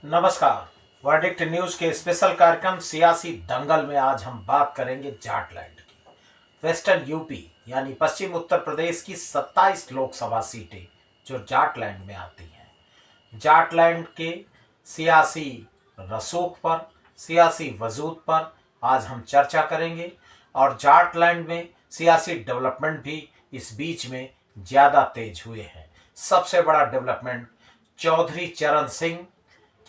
नमस्कार। Verdict news के special कार्यक्रम सियासी दंगल में आज हम बात करेंगे जाटलैंड की। वेस्टर्न यूपी यानी पश्चिम उत्तर प्रदेश की 27 लोकसभा सीटें जो जाटलैंड में आती हैं। जाटलैंड के सियासी रसूख पर, सियासी वजूद पर आज हम चर्चा करेंगे और जाटलैंड में सियासी डेवलपमेंट भी इस बीच में ज़्यादा तेज हुए हैं। सबसे बड़ा डेवलपमेंट चौधरी चरण सिंह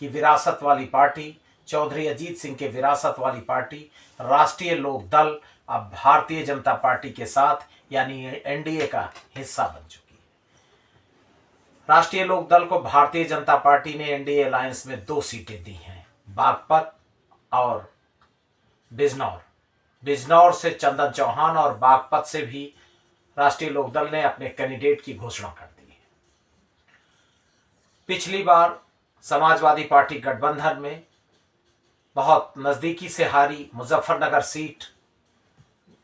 की विरासत वाली पार्टी, चौधरी अजीत सिंह के विरासत वाली पार्टी राष्ट्रीय लोक दल अब भारतीय जनता पार्टी के साथ यानी एनडीए का हिस्सा बन चुकी है। राष्ट्रीय लोक दल को भारतीय जनता पार्टी ने एनडीए अलायंस में 2 सीटें दी हैं, बागपत और बिजनौर। बिजनौर से चंदन चौहान और बागपत से भी राष्ट्रीय लोक दल ने अपने कैंडिडेट की घोषणा कर दी है। पिछली बार समाजवादी पार्टी गठबंधन में बहुत नज़दीकी से हारी मुजफ्फरनगर सीट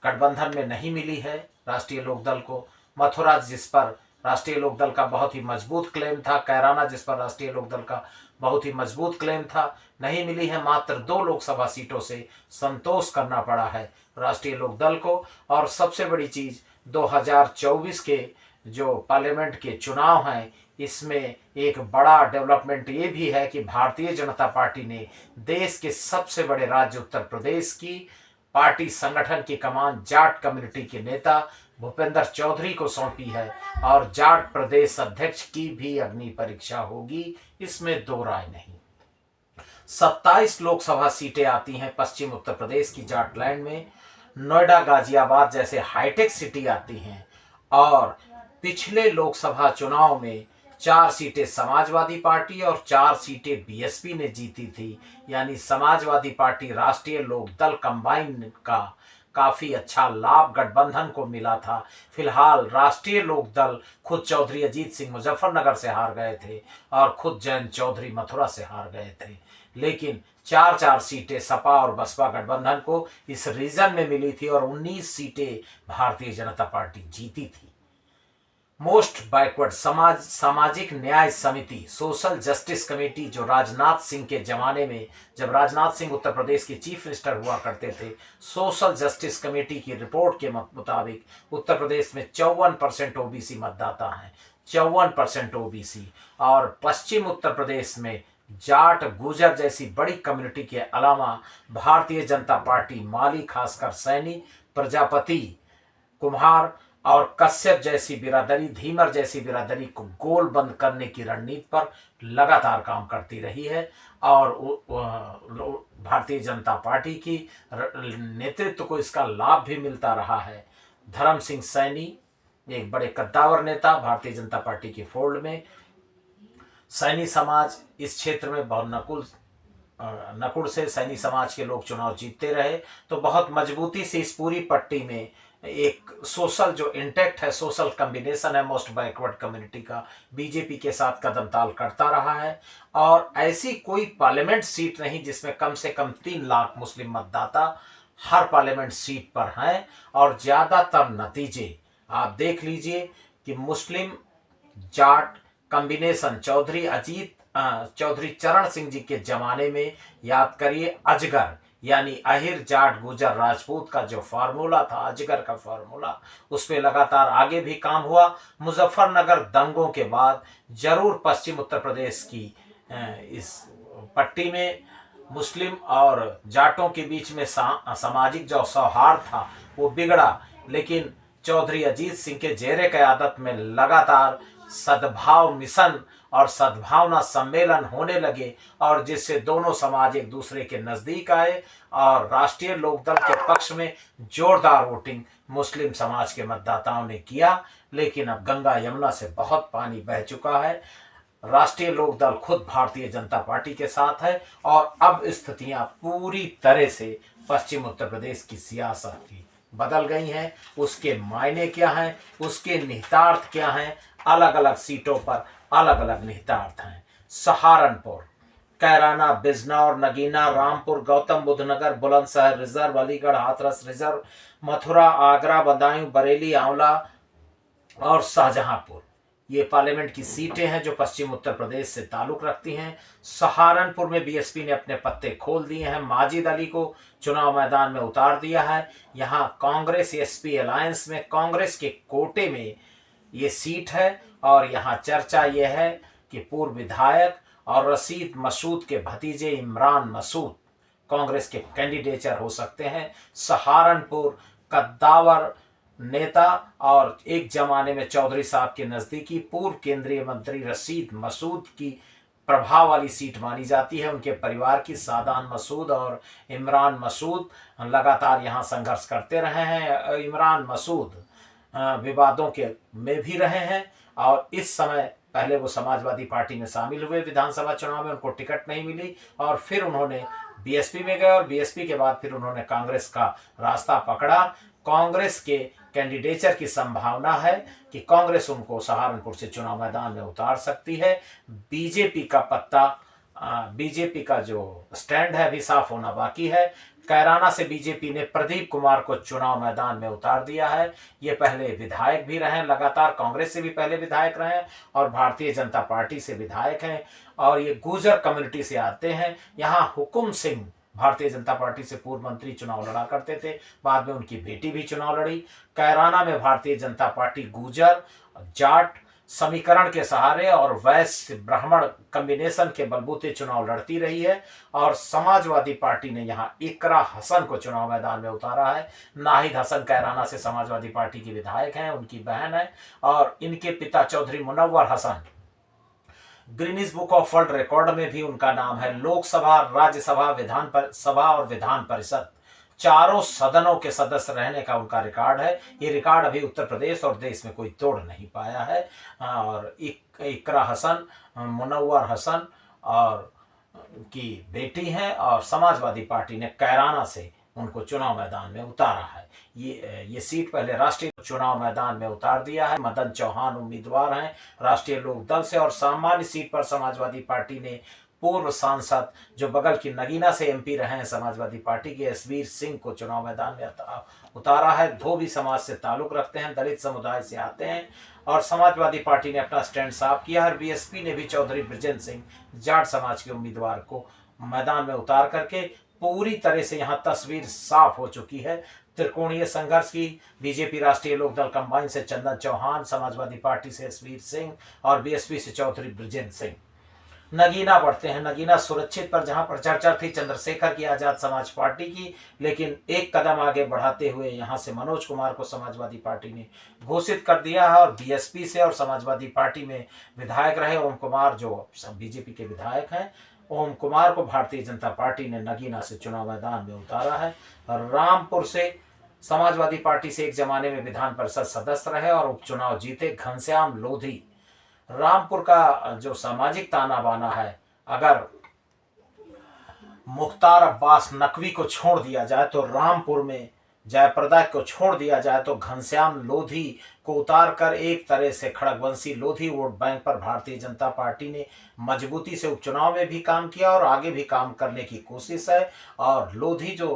गठबंधन में नहीं मिली है राष्ट्रीय लोकदल को। मथुरा जिस पर राष्ट्रीय लोकदल का बहुत ही मजबूत क्लेम था, कैराना जिस पर राष्ट्रीय लोकदल का बहुत ही मजबूत क्लेम था, नहीं मिली है। मात्र 2 लोकसभा सीटों से संतोष करना पड़ा है राष्ट्रीय लोकदल को। और सबसे बड़ी चीज़ 2024 के जो पार्लियामेंट के चुनाव हैं, इसमें एक बड़ा डेवलपमेंट ये भी है कि भारतीय जनता पार्टी ने देश के सबसे बड़े राज्य उत्तर प्रदेश की पार्टी संगठन की कमान जाट कम्युनिटी के नेता भूपेंद्र चौधरी को सौंपी है और जाट प्रदेश अध्यक्ष की भी अग्नि परीक्षा होगी, इसमें दो राय नहीं। 27 लोकसभा सीटें आती हैं पश्चिम उत्तर प्रदेश की जाटलैंड में। नोएडा, गाजियाबाद जैसे हाईटेक सिटी आती हैं और पिछले लोकसभा चुनाव में 4 सीटें समाजवादी पार्टी और 4 सीटें बीएसपी ने जीती थी। यानी समाजवादी पार्टी राष्ट्रीय लोक दल कंबाइन का काफ़ी अच्छा लाभ गठबंधन को मिला था। फिलहाल राष्ट्रीय लोक दल खुद चौधरी अजीत सिंह मुजफ्फरनगर से हार गए थे और खुद जयंत चौधरी मथुरा से हार गए थे, लेकिन 4-4 सीटें सपा और बसपा गठबंधन को इस रीजन में मिली थी और 19 सीटें भारतीय जनता पार्टी जीती थी। मोस्ट बैकवर्ड सामाजिक न्याय समिति, सोशल जस्टिस कमेटी, जो राजनाथ सिंह के जमाने में जब राजनाथ सिंह उत्तर प्रदेश के चीफ मिनिस्टर हुआ करते थे, सोशल जस्टिस कमेटी की रिपोर्ट के मुताबिक उत्तर प्रदेश में 54% ओबीसी मतदाता हैं, 54% ओबीसी। और पश्चिम उत्तर प्रदेश में जाट, गुर्जर जैसी बड़ी कम्युनिटी के अलावा भारतीय जनता पार्टी माली, खासकर सैनी, प्रजापति, कुम्हार और कश्यप जैसी बिरादरी, धीमर जैसी बिरादरी को गोल बंद करने की रणनीति पर लगातार काम करती रही है। और भारतीय जनता पार्टी की नेतृत्व को इसका लाभ भी मिलता रहा है। धर्म सिंह सैनी एक बड़े कद्दावर नेता भारतीय जनता पार्टी के फोल्ड में। सैनी समाज इस क्षेत्र में बहुत नकुड़ से सैनी समाज के लोग चुनाव जीतते रहे, तो बहुत मजबूती से इस पूरी पट्टी में एक सोशल जो इंटैक्ट है, सोशल कम्बिनेशन है मोस्ट बैकवर्ड कम्युनिटी का, बीजेपी के साथ कदम ताल करता रहा है। और ऐसी कोई पार्लियामेंट सीट नहीं जिसमें कम से कम 3 लाख मुस्लिम मतदाता हर पार्लियामेंट सीट पर हैं। और ज़्यादातर नतीजे आप देख लीजिए कि मुस्लिम जाट कम्बिनेशन चौधरी चरण सिंह जी के ज़माने में, याद करिए, अजगर यानी अहिर, जाट, गुजर, राजपूत का जो फार्मूला था, अजगर का फार्मूला, उस पर लगातार आगे भी काम हुआ। मुजफ्फरनगर दंगों के बाद जरूर पश्चिम उत्तर प्रदेश की इस पट्टी में मुस्लिम और जाटों के बीच में सामाजिक जो सौहार्द था वो बिगड़ा, लेकिन चौधरी अजीत सिंह के जेरे क़यादत में लगातार सद्भाव मिशन और सद्भावना सम्मेलन होने लगे और जिससे दोनों समाज एक दूसरे के नज़दीक आए और राष्ट्रीय लोकदल के पक्ष में जोरदार वोटिंग मुस्लिम समाज के मतदाताओं ने किया। लेकिन अब गंगा यमुना से बहुत पानी बह चुका है। राष्ट्रीय लोकदल खुद भारतीय जनता पार्टी के साथ है और अब स्थितियां पूरी तरह से पश्चिम उत्तर प्रदेश की सियासत की बदल गई हैं। उसके मायने क्या हैं, उसके निहितार्थ क्या हैं, अलग अलग सीटों पर अलग अलग निहितार्थ हैं। सहारनपुर, कैराना, बिजनौर, नगीना, रामपुर, गौतम बुद्ध नगर, बुलंदशहर रिजर्व, अलीगढ़ हाथरस रिजर्व, मथुरा, आगरा, बदायूं, बरेली, आंवला और शाहजहांपुर, ये पार्लियामेंट की सीटें हैं जो पश्चिम उत्तर प्रदेश से ताल्लुक रखती हैं। सहारनपुर में बीएसपी ने अपने पत्ते खोल दिए हैं, माजिद अली को चुनाव मैदान में उतार दिया है। यहाँ कांग्रेस एसपी अलायंस में कांग्रेस के कोटे में ये सीट है और यहाँ चर्चा ये है कि पूर्व विधायक और रशीद मसूद के भतीजे इमरान मसूद कांग्रेस के कैंडिडेटर हो सकते हैं। सहारनपुर कद्दावर नेता और एक जमाने में चौधरी साहब के नज़दीकी पूर्व केंद्रीय मंत्री रशीद मसूद की प्रभाव वाली सीट मानी जाती है। उनके परिवार की सादान मसूद और इमरान मसूद लगातार यहाँ संघर्ष करते रहे हैं। इमरान मसूद विवादों के में भी रहे हैं और इस समय पहले वो समाजवादी पार्टी में शामिल हुए, विधानसभा चुनाव में उनको टिकट नहीं मिली और फिर उन्होंने बीएसपी में गए और बीएसपी के बाद फिर उन्होंने कांग्रेस का रास्ता पकड़ा। कांग्रेस के कैंडिडेचर की संभावना है कि कांग्रेस उनको सहारनपुर से चुनाव मैदान में उतार सकती है। बीजेपी का पत्ता, बीजेपी का जो स्टैंड है अभी साफ होना बाकी है। कैराना से बीजेपी ने प्रदीप कुमार को चुनाव मैदान में उतार दिया है। ये पहले विधायक भी रहे, लगातार कांग्रेस से भी पहले विधायक रहे और भारतीय जनता पार्टी से विधायक हैं और ये गुर्जर कम्युनिटी से आते हैं। यहाँ हुकुम सिंह भारतीय जनता पार्टी से पूर्व मंत्री चुनाव लड़ा करते थे, बाद में उनकी बेटी भी चुनाव लड़ी। कैराना में भारतीय जनता पार्टी गुर्जर जाट समीकरण के सहारे और वैश्य ब्राह्मण कॉम्बिनेशन के बलबूते चुनाव लड़ती रही है और समाजवादी पार्टी ने यहां इकरा हसन को चुनाव मैदान में उतारा है। नाहिद हसन कैराना से समाजवादी पार्टी की विधायक हैं, उनकी बहन है और इनके पिता Chaudhary Munawwar Hasan Guinness book of world record में भी उनका नाम है। लोकसभा, राज्यसभा, विधान सभा और विधान परिषद चारों सदनों के सदस्य रहने का उनका रिकॉर्ड है। ये रिकॉर्ड अभी उत्तर प्रदेश और देश में कोई तोड़ नहीं पाया है। और इकरा हसन, मुनव्वर हसन और की बेटी हैं और समाजवादी पार्टी ने कैराना से उनको चुनाव मैदान में उतारा है। ये सीट पहले राष्ट्रीय चुनाव मैदान में उतार दिया है। मदन चौहान उम्मीदवार हैं राष्ट्रीय लोक दल से और सामान्य सीट पर समाजवादी पार्टी ने पूर्व सांसद जो बगल की नगीना से एमपी रहे हैं समाजवादी पार्टी के एसवीर सिंह को चुनाव मैदान में उतारा है। धोबी समाज से ताल्लुक रखते हैं, दलित समुदाय से आते हैं और समाजवादी पार्टी ने अपना स्टैंड साफ किया है। बीएसपी ने भी चौधरी बृजेंद्र सिंह जाट समाज के उम्मीदवार को मैदान में उतार करके पूरी तरह से यहाँ तस्वीर साफ हो चुकी है। त्रिकोणीय संघर्ष की बीजेपी राष्ट्रीय लोकदल कंबाइन से चंदन चौहान, समाजवादी पार्टी से एसवीर सिंह और बीएसपी से चौधरी बृजेंद्र सिंह। नगीना बढ़ते हैं। नगीना सुरक्षित पर जहां पर चर्चा थी चंद्रशेखर की आजाद समाज पार्टी की, लेकिन एक कदम आगे बढ़ाते हुए यहां से मनोज कुमार को समाजवादी पार्टी ने घोषित कर दिया है और बीएसपी से और समाजवादी पार्टी में विधायक रहे ओम कुमार जो बीजेपी के विधायक हैं, ओम कुमार को भारतीय जनता पार्टी ने नगीना से चुनाव मैदान में उतारा है। रामपुर से समाजवादी पार्टी से एक जमाने में विधान परिषद सदस्य रहे और उपचुनाव जीते घनश्याम लोधी। रामपुर का जो सामाजिक ताना बाना है, अगर मुख्तार अब्बास नकवी को छोड़ दिया जाए तो रामपुर में जयप्रदा को छोड़ दिया जाए तो घनश्याम लोधी को उतार कर एक तरह से खड़गवंशी लोधी वोट बैंक पर भारतीय जनता पार्टी ने मजबूती से उपचुनाव में भी काम किया और आगे भी काम करने की कोशिश है। और लोधी जो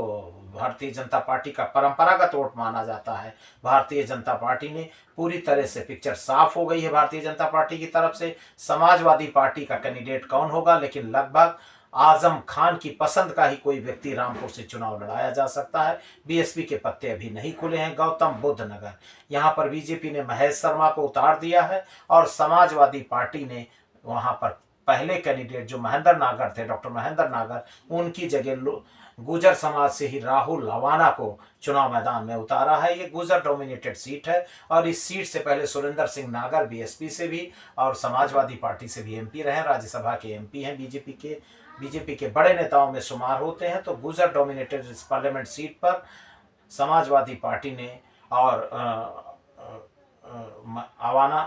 भारतीय जनता पार्टी का परंपरागत वोट माना जाता है, भारतीय जनता पार्टी ने पूरी तरह से पिक्चर साफ हो गई है भारतीय जनता पार्टी की तरफ से। समाजवादी पार्टी का कैंडिडेट कौन होगा, लेकिन लगभग आजम खान की पसंद का ही कोई व्यक्ति रामपुर से चुनाव लड़ाया जा सकता है। बीएसपी के पत्ते अभी नहीं खुले हैं। गौतम बुद्ध नगर, यहाँ पर बीजेपी ने महेश शर्मा को उतार दिया है और समाजवादी पार्टी ने वहां पर पहले कैंडिडेट जो महेंद्र नागर थे, डॉक्टर महेंद्र नागर, उनकी जगह गुजर समाज से ही राहुल लवाना को चुनाव मैदान में उतारा है। ये गुजर डोमिनेटेड सीट है और इस सीट से पहले सुरेंद्र सिंह नागर बीएसपी से भी और समाजवादी पार्टी से भी एमपी रहे, राज्यसभा के एमपी हैं, बीजेपी के बड़े नेताओं में शुमार होते हैं। तो गुजर डोमिनेटेड इस पार्लियामेंट सीट पर समाजवादी पार्टी ने और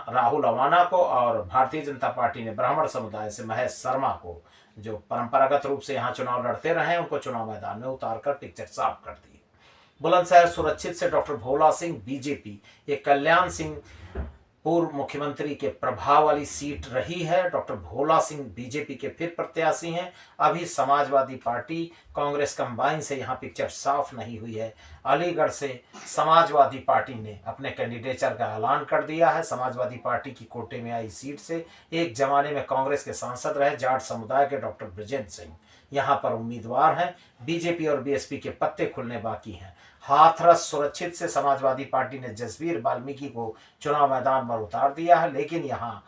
राहुल अवाना को और भारतीय जनता पार्टी ने ब्राह्मण समुदाय से महेश शर्मा को, जो परंपरागत रूप से यहाँ चुनाव लड़ते रहे, उनको चुनाव मैदान में उतारकर पिक्चर साफ कर दी। बुलंदशहर सुरक्षित से डॉक्टर भोला सिंह बीजेपी, ये कल्याण सिंह पूर्व मुख्यमंत्री के प्रभाव वाली सीट रही है। डॉक्टर भोला सिंह बीजेपी के फिर प्रत्याशी हैं। अभी समाजवादी पार्टी कांग्रेस कंबाइन से यहाँ पिक्चर साफ नहीं हुई है। अलीगढ़ से समाजवादी पार्टी ने अपने कैंडिडेचर का ऐलान कर दिया है। समाजवादी पार्टी की कोटे में आई सीट से एक जमाने में कांग्रेस के सांसद रहे जाट समुदाय के डॉक्टर ब्रजेंद्र सिंह यहाँ पर उम्मीदवार हैं। बीजेपी और बीएसपी के पत्ते खुलने बाकी हैं। हाथरस सुरक्षित से समाजवादी पार्टी ने जसबीर वाल्मीकि को चुनाव मैदान में उतार दिया है, लेकिन यहाँ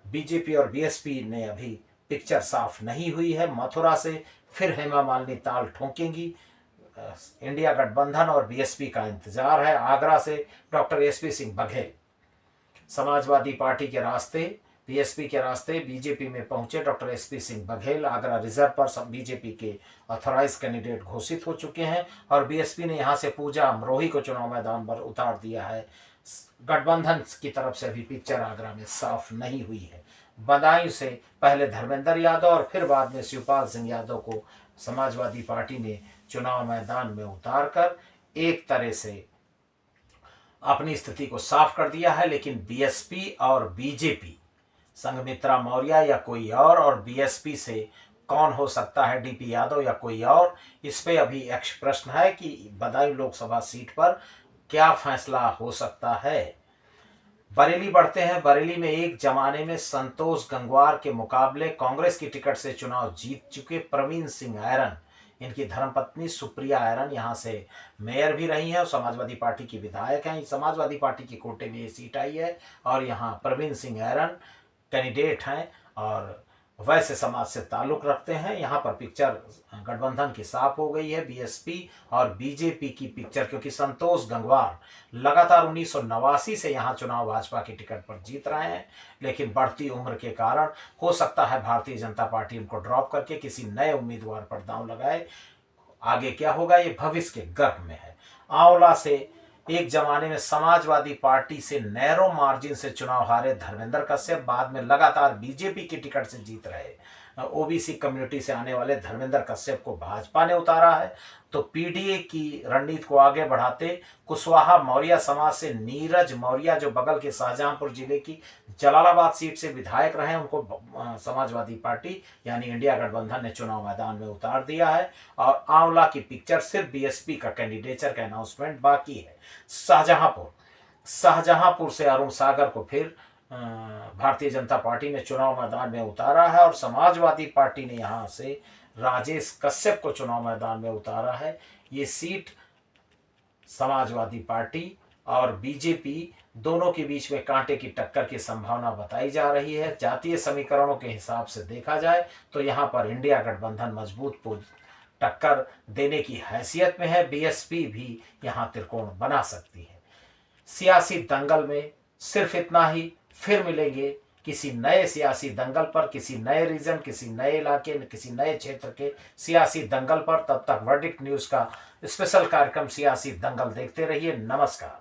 बीजेपी और बीएसपी ने अभी पिक्चर साफ नहीं हुई है। मथुरा से फिर हेमा मालिनी ताल ठोकेंगी। इंडिया गठबंधन और बीएसपी का इंतजार है। आगरा से doctor SP Singh Baghel Samajwadi party के रास्ते, बीएसपी के रास्ते बीजेपी में पहुंचे। Doctor SP Singh Baghel Agra reserve पर बीजेपी के ऑथराइज कैंडिडेट घोषित हो चुके हैं और बीएसपी ने यहां से पूजा अमरोही को चुनाव मैदान पर उतार दिया है। गठबंधन की तरफ से अभी पिक्चर आगरा में साफ नहीं हुई है। बदायूं से पहले धर्मेंद्र यादव और फिर बाद में शिवपाल सिंह यादव को समाजवादी पार्टी ने चुनाव मैदान में उतारकर एक तरह से अपनी स्थिति को साफ कर दिया है। लेकिन बीएसपी और बीजेपी, संघमित्रा मौर्य या कोई और बीएसपी से कौन हो सकता है, डीपी यादव या कोई और, इस पे अभी यक्ष प्रश्न है कि बदायूं लोकसभा सीट पर क्या फैसला हो सकता है। बरेली बढ़ते हैं। बरेली में एक जमाने में संतोष गंगवार के मुकाबले कांग्रेस की टिकट से चुनाव जीत चुके प्रवीण सिंह ऐरन, इनकी धर्मपत्नी सुप्रिया ऐरन यहाँ से मेयर भी रही हैं और समाजवादी पार्टी की विधायक हैं। समाजवादी पार्टी की कोटे में ये सीट आई है और यहाँ प्रवीण सिंह ऐरन कैंडिडेट हैं और वैश्य समाज से ताल्लुक़ रखते हैं। यहाँ पर पिक्चर गठबंधन की साफ हो गई है, बीएसपी और बीजेपी की पिक्चर, क्योंकि संतोष गंगवार लगातार 1989 से यहाँ चुनाव भाजपा की टिकट पर जीत रहे हैं, लेकिन बढ़ती उम्र के कारण हो सकता है भारतीय जनता पार्टी उनको ड्रॉप करके किसी नए उम्मीदवार पर दांव लगाए। आगे क्या होगा ये भविष्य के गर्भ में है। आंवला से एक जमाने में समाजवादी पार्टी से नैरो मार्जिन से चुनाव हारे धर्मेंद्र कश्यप बाद में लगातार बीजेपी की टिकट से जीत रहे ओबीसी कम्युनिटी से आने वाले धर्मेंद्र कश्यप को भाजपा ने उतारा है। तो पीडीए की रणनीति को आगे बढ़ाते कुशवाहा मौर्य समाज से नीरज मौर्य, जो बगल के शाहजहांपुर जिले की जलालाबाद सीट से विधायक रहे, उनको समाजवादी पार्टी यानी इंडिया गठबंधन ने चुनाव मैदान में उतार दिया है। और आंवला की पिक्चर सिर्फ बीएसपी का कैंडिडेचर का अनाउंसमेंट बाकी है। शाहजहांपुर से अरुण सागर को फिर भारतीय जनता पार्टी ने चुनाव मैदान में उतारा है और समाजवादी पार्टी ने यहां से राजेश कश्यप को चुनाव मैदान में उतारा है। ये सीट समाजवादी पार्टी और बीजेपी दोनों के बीच में कांटे की टक्कर की संभावना बताई जा रही है। जातीय समीकरणों के हिसाब से देखा जाए तो यहाँ पर इंडिया गठबंधन मजबूत टक्कर देने की हैसियत में है। बीएसपी भी यहाँ त्रिकोण बना सकती है। सियासी दंगल में सिर्फ इतना ही, फिर मिलेंगे किसी नए सियासी दंगल पर, किसी नए रीजन, किसी नए इलाके, किसी नए क्षेत्र के सियासी दंगल पर। तब तक वर्डिक्ट न्यूज़ का स्पेशल कार्यक्रम सियासी दंगल देखते रहिए। नमस्कार।